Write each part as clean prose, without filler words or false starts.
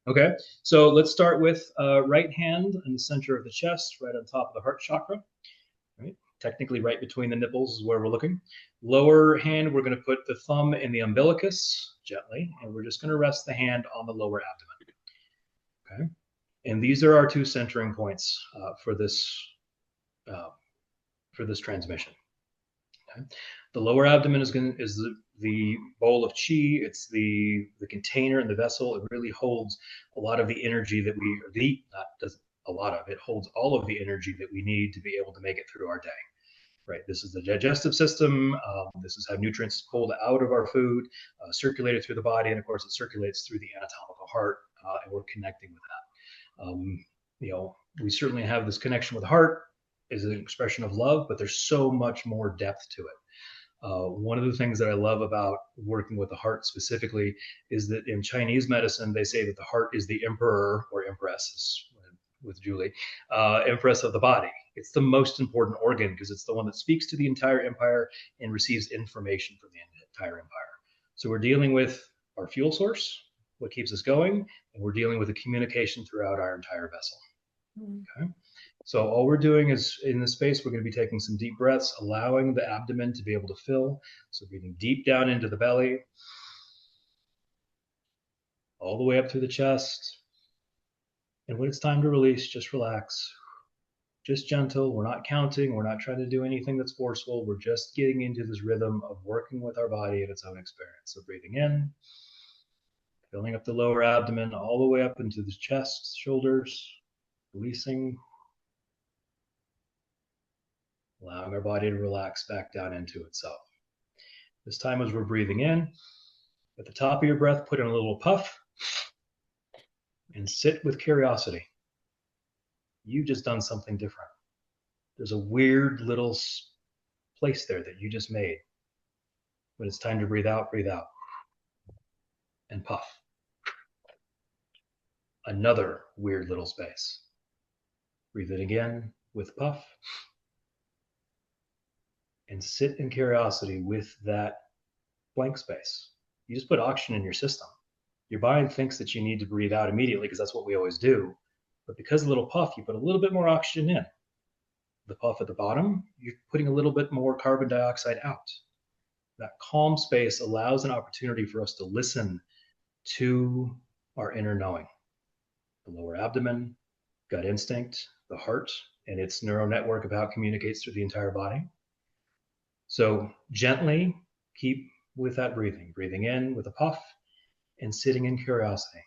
Okay, so let's start with right hand in the center of the chest, right on top of the heart chakra. Right, technically right between the nipples is where we're looking. Lower hand, we're going to put the thumb in the umbilicus gently, and we're just going to rest the hand on the lower abdomen. Okay, and these are our two centering points for this transmission. Okay? The lower abdomen is the bowl of chi. It's the container and the vessel. It really holds a lot of the energy that it holds all of the energy that we need to be able to make it through our day. Right. This is the digestive system. This is how nutrients pulled out of our food, circulated through the body, and of course it circulates through the anatomical heart, and we're connecting with that. We certainly have this connection with the heart is an expression of love, but there's so much more depth to it. One of the things that I love about working with the heart specifically is that in Chinese medicine, they say that the heart is the emperor or empress, with Julie, empress of the body. It's the most important organ because it's the one that speaks to the entire empire and receives information from the entire empire. So we're dealing with our fuel source, what keeps us going, and we're dealing with the communication throughout our entire vessel. Okay. So all we're doing is in this space, we're going to be taking some deep breaths, allowing the abdomen to be able to fill. So breathing deep down into the belly, all the way up through the chest. And when it's time to release, just relax. Just gentle. We're not counting. We're not trying to do anything that's forceful. We're just getting into this rhythm of working with our body and its own experience. So breathing in, filling up the lower abdomen all the way up into the chest, shoulders, releasing, allowing our body to relax back down into itself. This time as we're breathing in, at the top of your breath, put in a little puff and sit with curiosity. You've just done something different. There's a weird little place there that you just made. When it's time to breathe out and puff. Another weird little space. Breathe in again with puff. And sit in curiosity with that blank space. You just put oxygen in your system. Your body thinks that you need to breathe out immediately because that's what we always do. But because of the little puff, you put a little bit more oxygen in. The puff at the bottom, you're putting a little bit more carbon dioxide out. That calm space allows an opportunity for us to listen to our inner knowing. The lower abdomen, gut instinct, the heart, and its neural network of how it communicates through the entire body. So gently keep with that breathing in with a puff and sitting in curiosity.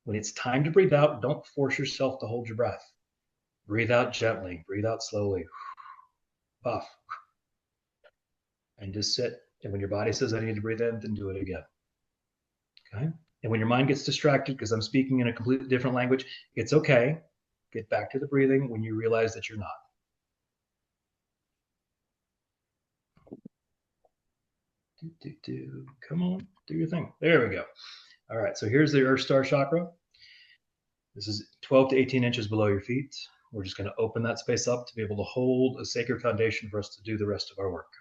When it's time to breathe out, don't force yourself to hold your breath. Breathe out gently, breathe out slowly, puff, and just sit. And when your body says, I need to breathe in, then do it again. Okay. And when your mind gets distracted, because I'm speaking in a completely different language, it's okay. Get back to the breathing when you realize that you're not. Come on, do your thing. There we go. All right, so here's the Earth Star chakra. This is 12 to 18 inches below your feet. We're just going to open that space up to be able to hold a sacred foundation for us to do the rest of our work.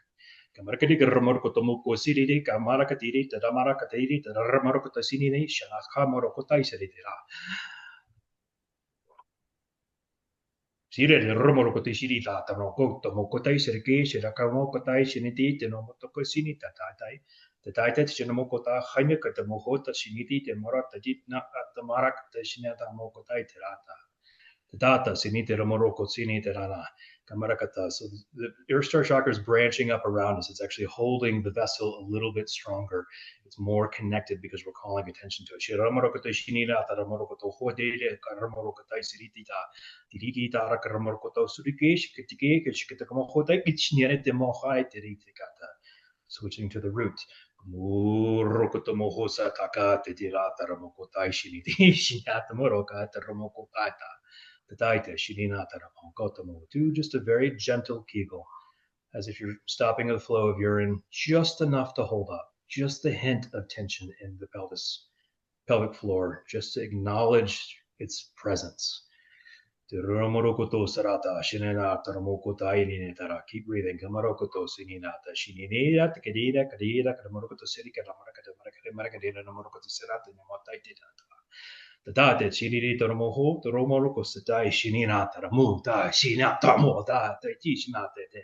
Sire romoro shiri tata no koto mokotai serke shiraka mokotai shiniti te no motoko sinita tatai. The taita chinamokota hanyaka the mohota shiniti te morata jitna at the marakata shinata mokotai terata. The data sinite romoroko sinite rana kamarakata. So the Earth Star chakra is branching up around us. It's actually holding the vessel a little bit stronger. It's more connected because we're calling attention to it. Switching to the root. Do just a very gentle kegel, as if you're stopping the flow of urine, just enough to hold up, just a hint of tension in the pelvic floor, just to acknowledge its presence. Keep breathing. Da te chiriri toromoho, toromoroko satai shinina taramu, da shina tamo, da te tishina te te.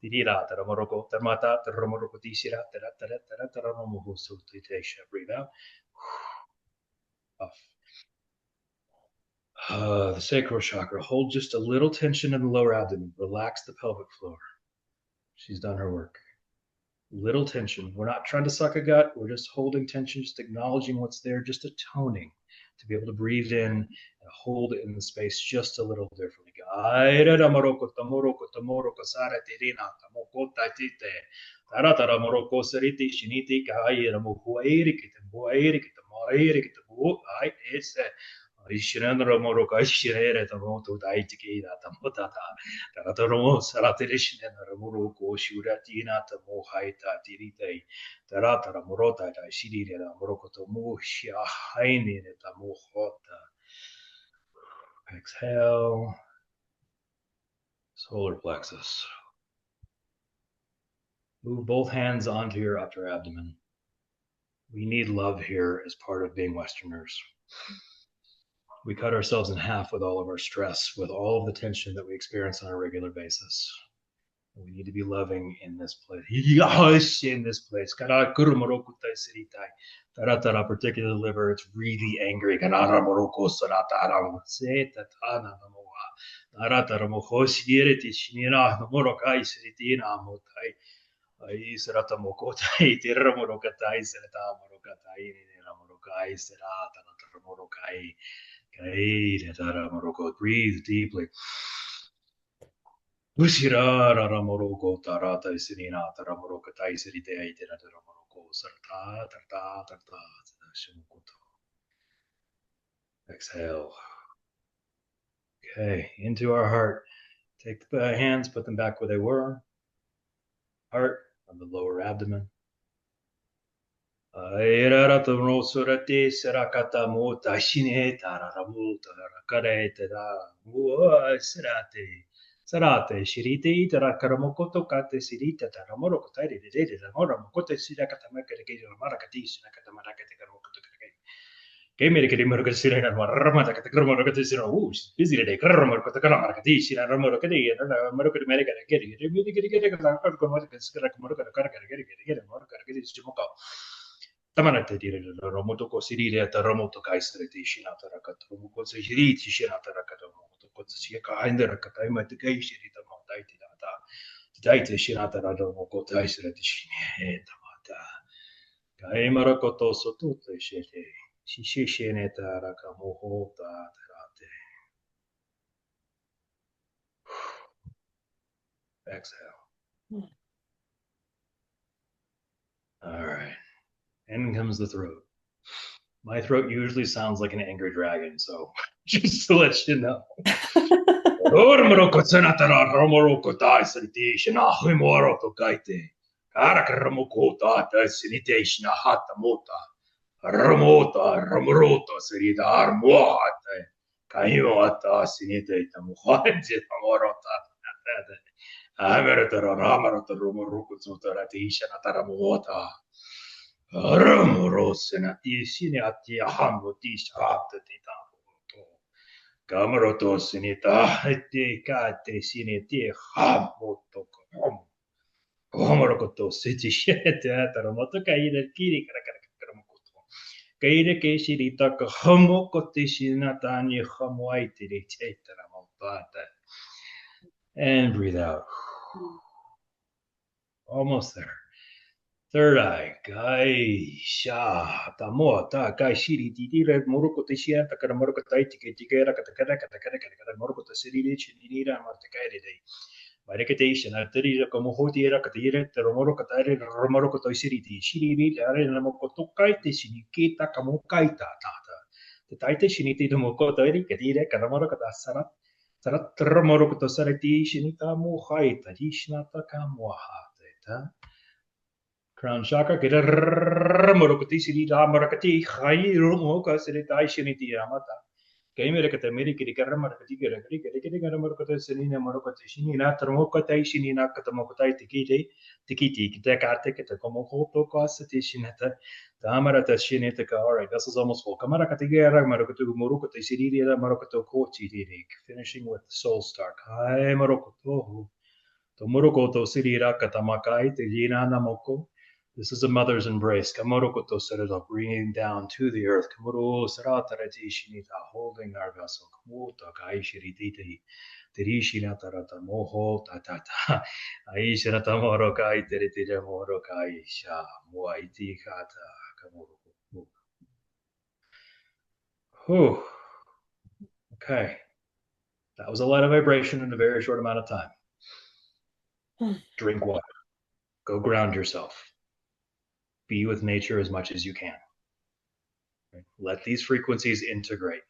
Dirira taramoroko, tamata, taramoroko tishira, taramoho, so te breathe out. Off. The sacral chakra. Hold just a little tension in the lower abdomen. Relax the pelvic floor. She's done her work. Little tension. We're not trying to suck a gut. We're just holding tension, just acknowledging what's there, just a toning to be able to breathe in and hold it in the space just a little differently. Ishinandra Moroka Shire Tamoto Daitiki Tamotata Taratoromo Saratirishinandra Moroko Shuratina Tamohaita Tirite Taratara Morota Shiri Morokoto Mushia Haini Tamohota. Exhale. Solar plexus. Move both hands onto your upper abdomen. We need love here as part of being Westerners. We cut ourselves in half with all of our stress, with all of the tension that we experience on a regular basis. We need to be loving in this place. In this place. Particular liver, it's really angry. Breathe deeply. Exhale. Okay, into our heart. Take the hands, put them back where they were. Heart on the lower abdomen. Sarate shiriti tara karamokoto kate sirita tara moro kotari de la mora mokote sira katamaka de kero marakati sina katamaka de karamokoto kare. Game ke dimoro ke sira na ramata ka karamoto kate sira busy today karamoto ka karamakati sira ramoro ke de na moro ke mere ke de mi ke ka ka ko mo ke sira ko moro ka ka ke moro ka ke simoka. Tamanate dire romoto ko sirire ta romoto ka isreti shina tara ka romoto se shiriti shina tara ka romoto ko se ka haindera ka tai mate kai shirita mo tai ti da tai te shina tara romoto tai isreti shine tamata kai marakoto soto te shete shishi shine tara ka moho ta tarate. Exhale. All right. In comes the throat. My throat usually sounds like an angry dragon, so just to let you know. Ramota, Ramrota, Seridar, Muate, Kayota, Sinite, Tamuhate, Tamorota, Amerata, Ramarata, Rumurukutsutaratisha, Taramuota, Ramurosena, Isiniati, Hamutis, Hata, Gamaroto, Sinita, Kate, Siniti, Hamoto, Homorokoto, City, Taramoto, Kaida, Kiri, Karakamokoto. Kaida, Keshirita, Homokoti, Sinatani, Hamoite, Tetaramopata. And breathe out. Almost there. Third eye, Gai Sha, Tamota, Gai Shiri, Didira, Moruko Tishia, Takamorko Taiti, Tikara, Katakara, Morko Tasiri, Chinira, Martakaide. Medication, Arteria, como Hotiera, Katira, Romoro Katari, Romoro Toisiri, Shiri, Aramokotokai, Shinikita, Kamokaita, Tata. The Taita Shiniti, the Mokotari, Katira, Karamoro Katasara, Sarat Romoro Kotosarati, Shinita Mohaita, Hishnata Kamoha. Crown chakra, get a Morokati, Sirita, Marakati, Hai, Rumoka, Siritai, Shiniti, Amata. Kaimerekata merikiri karamarakatigara karikari marakata senina marakata shinina tarmokata shinina katamokotai tikiti kitakate kitakomokoto kasati shinata tamarata shinitaka. All right, this is almost full. Kamarakatigara marakatu murukata shirira marakato kochi, finishing with the soul star. Kai marokoto. Tomurokoto sirira katamakai tejina namoko. This is a mother's embrace. Kamorokoto sarada, bringing down to the earth. Kamoro saratarati shinita, holding our vessel. Kamuta kai shirititi. Tirishinata moho tatata. Aishinata morokai teritija morokai sha. Muaiti kata. Kamoroko. Whew. Okay. That was a lot of vibration in a very short amount of time. Drink water. Go ground yourself. Be with nature as much as you can. Let these frequencies integrate.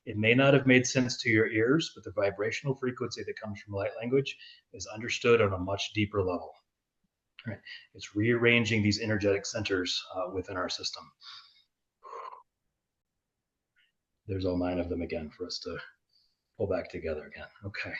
It may not have made sense to your ears, but the vibrational frequency that comes from light language is understood on a much deeper level. Right? It's rearranging these energetic centers within our system. There's all 9 of them again for us to pull back together again. Okay.